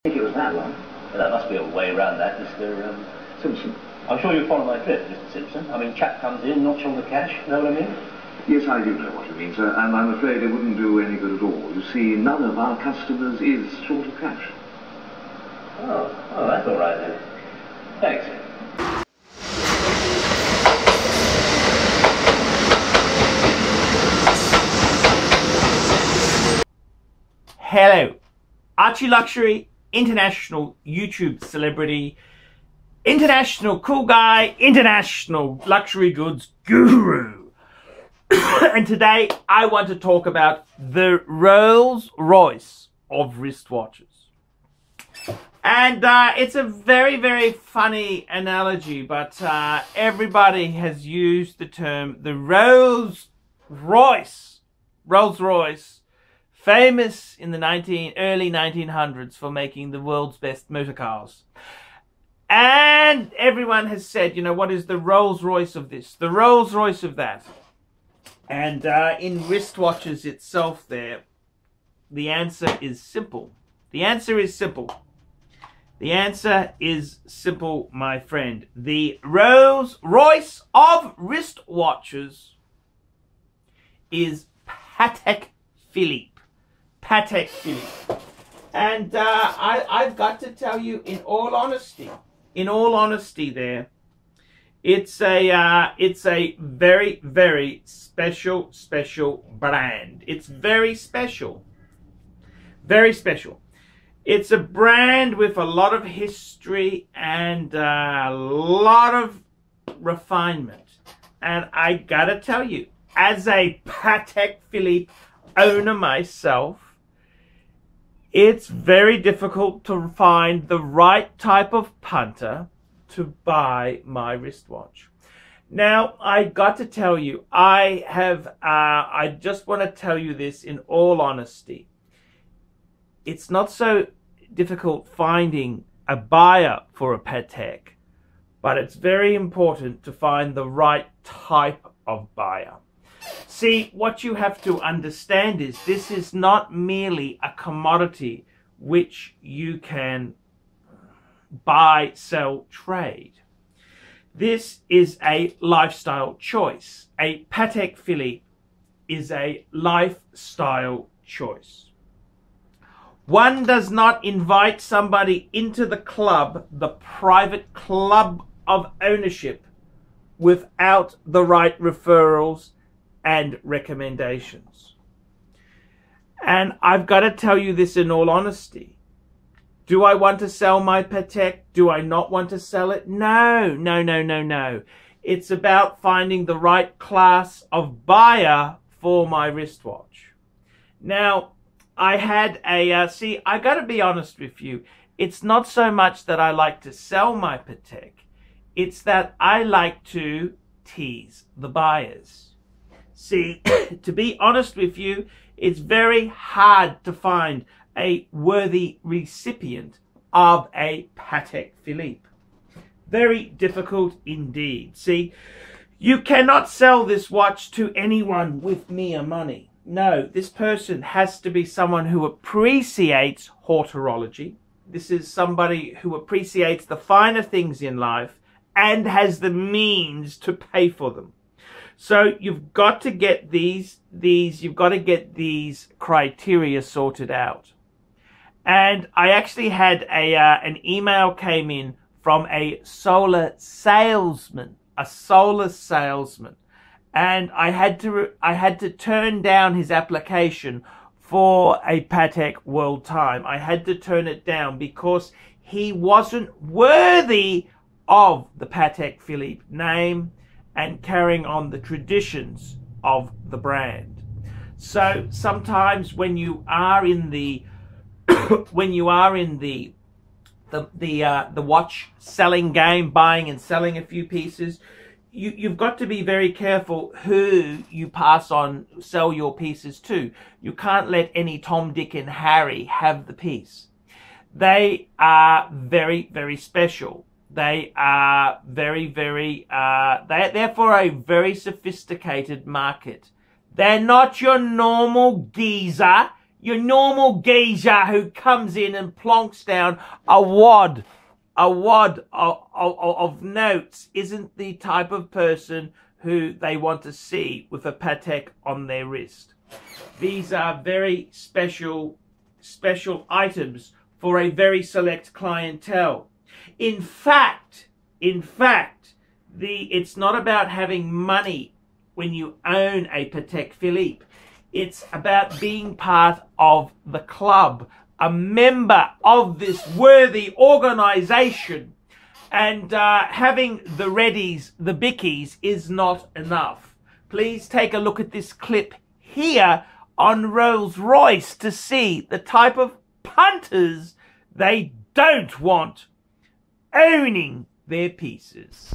think it was that one. Well, there must be a way around that, Mr. Simpson. I'm sure you'll follow my drift, Mr. Simpson. I mean, chap comes in, knocks on the cash, know what I mean? Yes, I do know what you mean, sir, and I'm afraid it wouldn't do any good at all. You see, none of our customers is short of cash. Oh, that's all right then. Thanks. Hello, ArchieLuxury, international YouTube celebrity, international cool guy, international luxury goods guru. And today I want to talk about the Rolls Royce of wristwatches. And it's a very, very funny analogy, but everybody has used the term the Rolls Royce, famous in the early 1900s for making the world's best motor cars. And everyone has said, you know, what is the Rolls Royce of this, the Rolls Royce of that? And in wristwatches itself there, the answer is simple. The answer is simple. The answer is simple, my friend. The Rolls Royce of wristwatches is Patek Philippe. Patek Philippe. And I've got to tell you, in all honesty there, it's a very, very special brand. It's very special. Very special. It's a brand with a lot of history and a lot of refinement. And I gotta tell you, as a Patek Philippe owner myself, it's very difficult to find the right type of punter to buy my wristwatch. Now, I got to tell you, I just want to tell you this in all honesty. It's not so difficult finding a buyer for a Patek, but it's very important to find the right type of buyer. See, what you have to understand is this is not merely a commodity which you can buy, sell, trade. This is a lifestyle choice. A Patek Philippe is a lifestyle choice. One does not invite somebody into the club, the private club of ownership, without the right referrals and recommendations. And I've got to tell you this in all honesty. Do I want to sell my Patek? Do I not want to sell it? No. It's about finding the right class of buyer for my wristwatch. Now, I had I got to be honest with you. It's not so much that I like to sell my Patek. It's that I like to tease the buyers. See, to be honest with you, it's very hard to find a worthy recipient of a Patek Philippe. Very difficult indeed. See, you cannot sell this watch to anyone with mere money. No, this person has to be someone who appreciates horology. This is somebody who appreciates the finer things in life and has the means to pay for them. So you've got to get these criteria sorted out. And I actually had an email came in from a solar salesman, and I had to turn down his application for a Patek World Time. I had to turn it down because he wasn't worthy of the Patek Philippe name and carrying on the traditions of the brand. So sometimes when you are in the watch selling game, buying and selling a few pieces, you've got to be very careful who you sell your pieces to. You can't let any Tom, Dick and Harry have the piece. They are very, very special. They are they're for a very sophisticated market. They're not your normal geezer your normal geezer who comes in and plonks down a wad of notes isn't the type of person who they want to see with a Patek on their wrist. These are very special items for a very select clientele. In fact, it's not about having money when you own a Patek Philippe. It's about being part of the club, a member of this worthy organization. And having the readies, the bickies, is not enough. Please take a look at this clip here on Rolls-Royce to see the type of punters they don't want owning their pieces.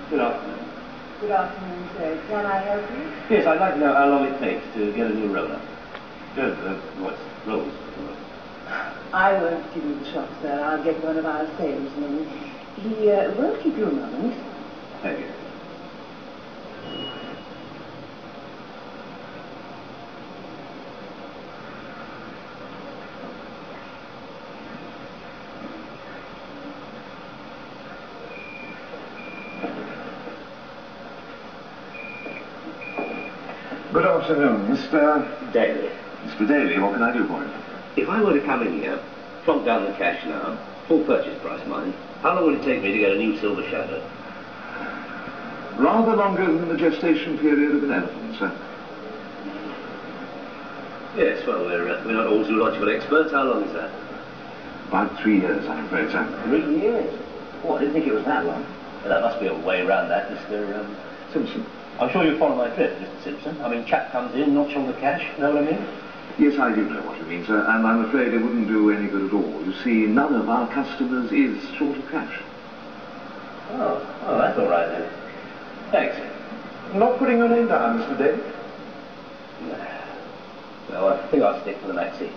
Good afternoon. Good afternoon, sir. Can I help you? Yes, I'd like to know how long it takes to get a new roller. What's rolls? I won't give you the shop, sir. I'll get one of our salesmen. He won't keep you a moment. Thank you. Good afternoon, Mr. Daily. Mr. Daly, what can I do for you? If I were to come in here, plonk down the cash now, full purchase price, mind, how long would it take me to get a new silver shadow? Rather longer than the gestation period of an elephant, sir. Yes, well, we're not all zoological experts. How long is that? About 3 years, I'm afraid, sir. 3 years? Oh, I didn't think it was that long. Well, that must be a way around that, Mr. Simpson. I'm sure you follow my drift, Mr. Simpson. I mean, chap comes in, knocks on the cash, know what I mean? Yes, I do know what you mean, sir, and I'm afraid it wouldn't do any good at all. You see, none of our customers is short of cash. Oh, that's all right then. Thanks. Not putting your name down, Mr. Daly? Well, I think I'll stick to the maxi.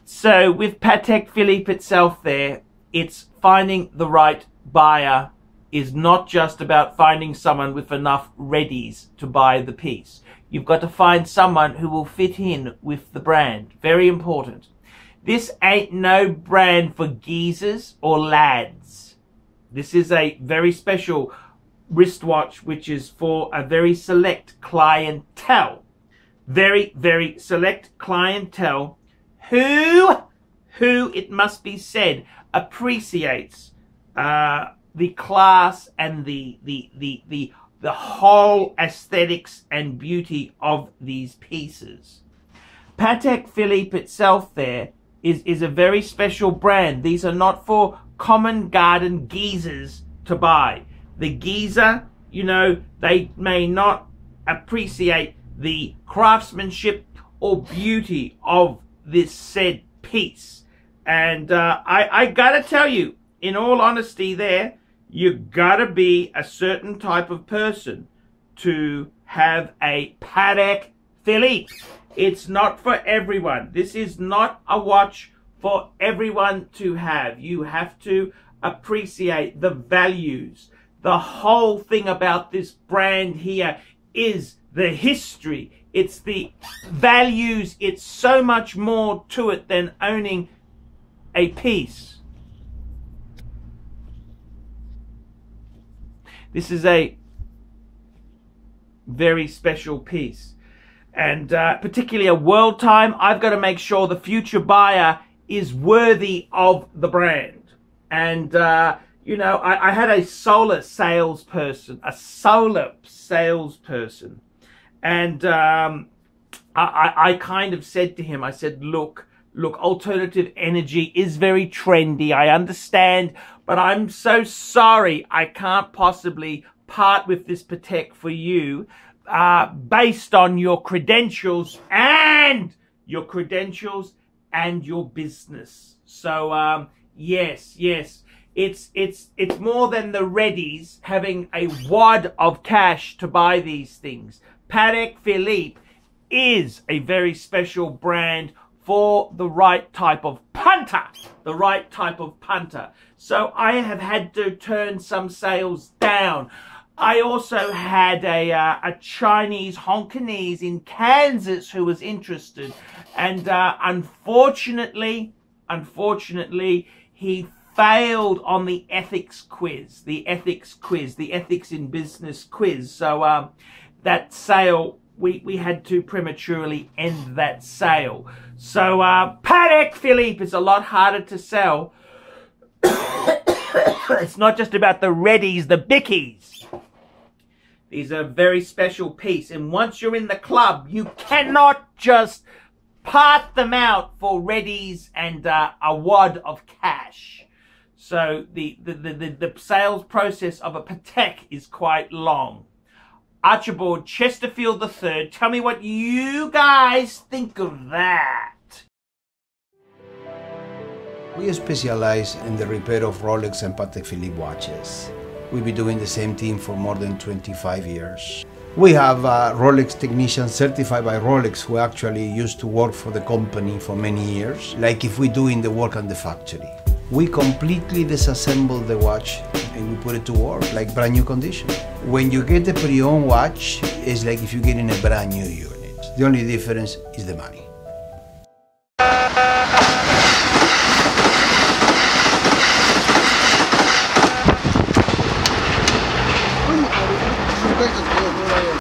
So with Patek Philippe itself there, it's finding the right buyer is not just about finding someone with enough readies to buy the piece. You've got to find someone who will fit in with the brand. Very important. This ain't no brand for geezers or lads. This is a very special wristwatch which is for a very select clientele. Very, very select clientele who it must be said appreciates the class and the whole aesthetics and beauty of these pieces. Patek Philippe itself there is a very special brand. These are not for common garden geezers to buy. The geezer, you know, they may not appreciate the craftsmanship or beauty of this said piece. And I gotta tell you, in all honesty there, you gotta be a certain type of person to have a Patek Philippe. It's not for everyone. This is not a watch for everyone to have. You have to appreciate the values. The whole thing about this brand here is the history. It's the values. It's so much more to it than owning a piece. This is a very special piece. And particularly a world time, I've got to make sure the future buyer is worthy of the brand. And, you know, I had a solar salesperson. And I kind of said to him, I said, look, alternative energy is very trendy. I understand, but I'm so sorry. I can't possibly part with this Patek for you based on your credentials and your business. So, yes. It's more than the readies having a wad of cash to buy these things. Patek Philippe is a very special brand for the right type of punter. The right type of punter. So I have had to turn some sales down. I also had a Chinese Hongkonese in Kansas who was interested, and unfortunately, he failed on the ethics quiz, the ethics in business quiz. So that sale, we had to prematurely end that sale. So Patek Philippe is a lot harder to sell. It's not just about the reddies, the bickies. These are a very special piece, and once you're in the club, you cannot just part them out for reddies and a wad of cash. So the sales process of a Patek is quite long. Archibald Chesterfield III, tell me what you guys think of that. We specialize in the repair of Rolex and Patek Philippe watches. We've been doing the same thing for more than 25 years. We have Rolex technicians certified by Rolex who actually used to work for the company for many years, like if we're doing the work on the factory. We completely disassemble the watch and we put it to work like brand new condition. When you get the pre-owned watch, it's like if you're getting a brand new unit. The only difference is the money.